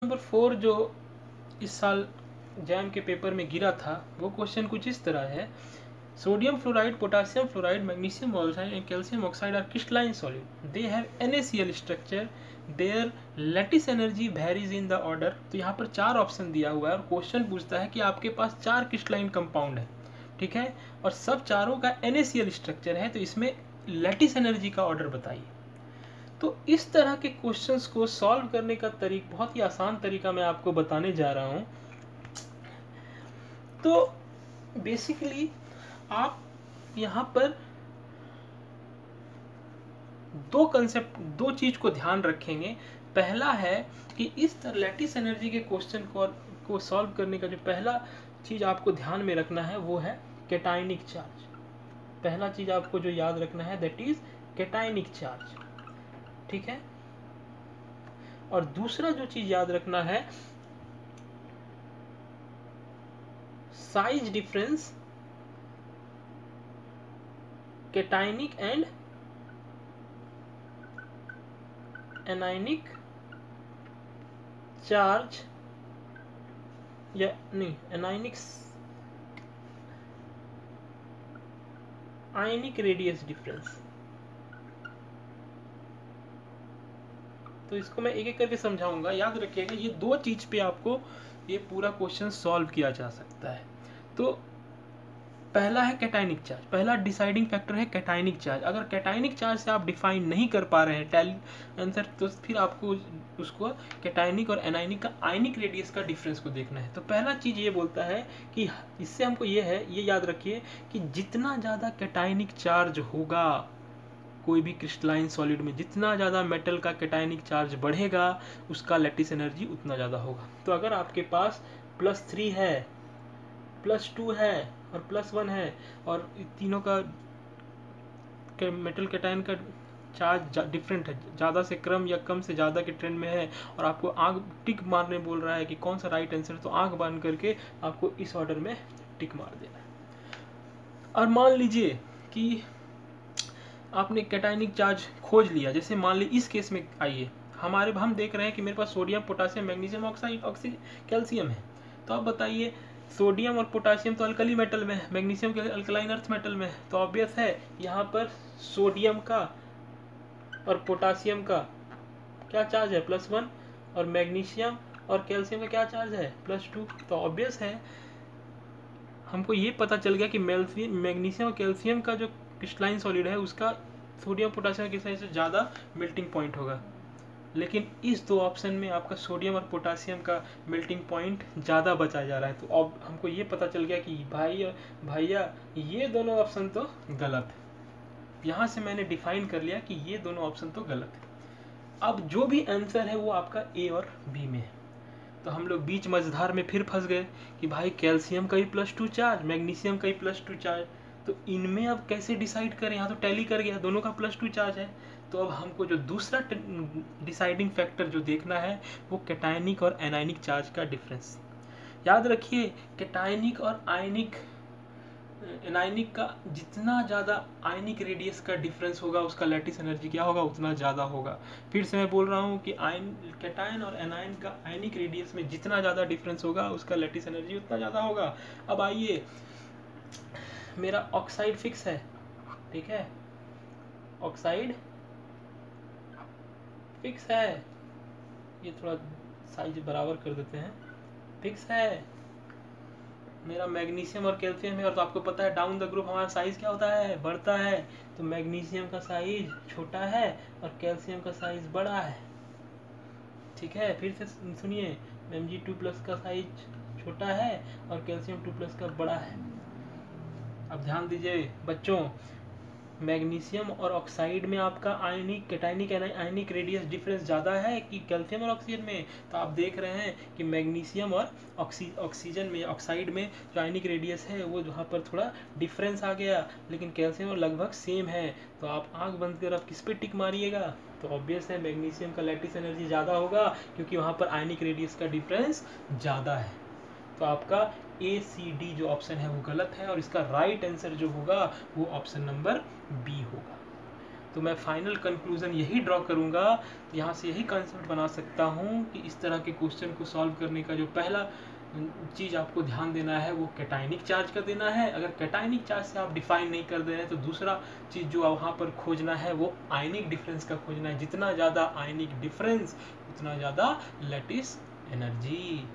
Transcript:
Number 4 जो इस साल जैम के पेपर में गिरा था वो क्वेश्चन कुछ इस तरह है। Sodium fluoride, potassium fluoride, magnesium oxide and calcium oxide are crystalline solid. They have NaCl structure. Their lattice energy varies in the order. तो यहाँ पर 4 ऑप्शन दिया हुआ है और क्वेश्चन पूछता है कि आपके पास 4 क्रिस्टलाइन कंपाउंड है, ठीक है, और सब चारों का NaCl स्ट्रक्चर है, तो इसमें लैटिस एनर्जी का ऑर्डर बताइए। तो इस तरह के क्वेश्चंस को सॉल्व करने का तरीका, बहुत ही आसान तरीका मैं आपको बताने जा रहा हूं। तो बेसिकली आप यहाँ पर दो कंसेप्ट, दो चीज को ध्यान रखेंगे। पहला है कि इस तरह लैटिस एनर्जी के क्वेश्चन को सॉल्व करने का जो पहला चीज आपको ध्यान में रखना है वो है कैटायनिक चार्ज। पहला चीज आपको जो याद रखना है दैट इज कैटायनिक चार्ज, ठीक है। और दूसरा जो चीज याद रखना है size difference cationic and anionic charge, या नहीं, आयनिक रेडियस डिफरेंस। तो इसको मैं एक एक करके समझाऊंगा, याद रखिएगा ये दो चीज पे आपको ये पूरा क्वेश्चन सॉल्व किया जा सकता है। तो पहला है कैटायनिक चार्ज, पहला डिसाइडिंग फैक्टर है कैटायनिक चार्ज। अगर कैटायनिक चार्ज से आप डिफाइन नहीं कर पा रहे हैं आंसर, तो फिर आपको उसको कैटायनिक और एनायनिक का आयनिक रेडियस का डिफरेंस को देखना है। तो पहला चीज ये बोलता है कि इससे हमको ये याद रखिए कि जितना ज्यादा कैटायनिक चार्ज होगा कोई भी क्रिस्टलाइन सॉलिड में, जितना ज़्यादा मेटल का कैटायनिक चार्ज बढ़ेगा उसका लैटिस एनर्जी उतना ज़्यादा होगा। तो अगर आपके पास +3 है, +2 है और +1 है और तीनों का मेटल कैटायन का चार्ज डिफरेंट है, ज़्यादा से कम या कम से ज़्यादा के ट्रेंड में है, और आपको आंख टिक मारने बोल रहा है कि कौन सा राइट आंसर, तो आंख बंद करके आपको इस ऑर्डर में टिक मार देना है। और मान लीजिए कि आपने कैटायनिक चार्ज खोज लिया, जैसे मान ली इस केस में आइए हम देख रहे हैं कि मेरे पास sodium, potassium, magnesium oxide, calcium है। तो आप बताइए सोडियम और पोटासियम तो अल्कली मेटल में है, मैग्नीशियम के अल्कलाइन अर्थ मेटल में है, तो ऑब्वियस है यहाँ पर सोडियम का और पोटासियम का क्या चार्ज है +1, और मैग्नीशियम और कैल्शियम का क्या चार्ज है +2। तो ऑब्वियस है हमको ये पता चल गया कि मैग्नीशियम और कैल्शियम का जो क्रिस्टलाइन सॉलिड है उसका सोडियम पोटासियम के से ज़्यादा मेल्टिंग पॉइंट होगा, लेकिन इस दो ऑप्शन में आपका सोडियम और पोटासियम का मेल्टिंग पॉइंट ज़्यादा बचा जा रहा है। तो अब हमको ये पता चल गया कि भैया ये दोनों ऑप्शन तो गलत है। यहाँ से मैंने डिफाइन कर लिया कि ये दोनों ऑप्शन तो गलत है। अब जो भी आंसर है वो आपका ए और बी में है। तो हम लोग बीच मझधार में फिर फंस गए कि भाई कैल्शियम का ही +2 चार्ज, मैग्नीशियम का ही +2 चार्ज, तो इनमें अब कैसे डिसाइड करें। यहाँ तो टैली कर गया, दोनों का +2 चार्ज है। तो अब हमको जो दूसरा डिसाइडिंग फैक्टर जो देखना है वो कैटायनिक और एनायनिक चार्ज का डिफरेंस। याद रखिए कैटायनिक और एनायनिक का जितना ज़्यादा आयनिक रेडियस का डिफरेंस होगा उसका लैटिस एनर्जी क्या होगा, उतना ज़्यादा होगा। फिर से मैं बोल रहा हूँ कि कैटायन और एनायन का आयनिक रेडियस में जितना ज़्यादा डिफरेंस होगा उसका लैटिस एनर्जी उतना ज़्यादा होगा। अब आइए, मेरा ऑक्साइड फिक्स है, ठीक है, ऑक्साइड फिक्स है, ये थोड़ा साइज बराबर कर देते हैं, फिक्स है। मेरा मैग्नीशियम और कैल्शियम है, और तो आपको पता है डाउन द ग्रुप हमारा साइज क्या होता है, बढ़ता है। तो मैग्नीशियम का साइज छोटा है और कैल्शियम का साइज बड़ा है, ठीक है। फिर से सुनिए, Mg2+ का साइज छोटा है और कैल्शियम 2+ का बड़ा है। अब ध्यान दीजिए बच्चों, मैग्नीशियम और ऑक्साइड में आपका आयनिक कैटायनिक आयनिक रेडियस डिफरेंस ज़्यादा है कि कैल्शियम और ऑक्सीजन में। तो आप देख रहे हैं कि मैग्नीशियम और ऑक्सीजन में, ऑक्साइड में जो आयनिक रेडियस है वो वहाँ पर थोड़ा डिफरेंस आ गया, लेकिन कैल्शियम और लगभग सेम है। तो आप आंख बंद कर आप किस पे टिक मारिएगा, तो ऑब्वियस है मैग्नीशियम का लैटिस एनर्जी ज़्यादा होगा क्योंकि वहाँ पर आयनिक रेडियस का डिफरेंस ज़्यादा है। तो आपका ACD जो ऑप्शन है वो गलत है, और इसका राइट आंसर जो होगा वो ऑप्शन नंबर बी होगा। तो मैं फाइनल कंक्लूजन यही ड्रॉ करूंगा, यहाँ से यही कंसेप्ट बना सकता हूँ कि इस तरह के क्वेश्चन को सॉल्व करने का जो पहला चीज़ आपको ध्यान देना है वो कैटायनिक चार्ज का देना है। अगर कैटायनिक चार्ज से आप डिफाइन नहीं कर दे रहे हैं तो दूसरा चीज़ जो वहाँ पर खोजना है वो आयनिक डिफरेंस का खोजना है। जितना ज़्यादा आयनिक डिफरेंस उतना ज़्यादा लैटिस एनर्जी।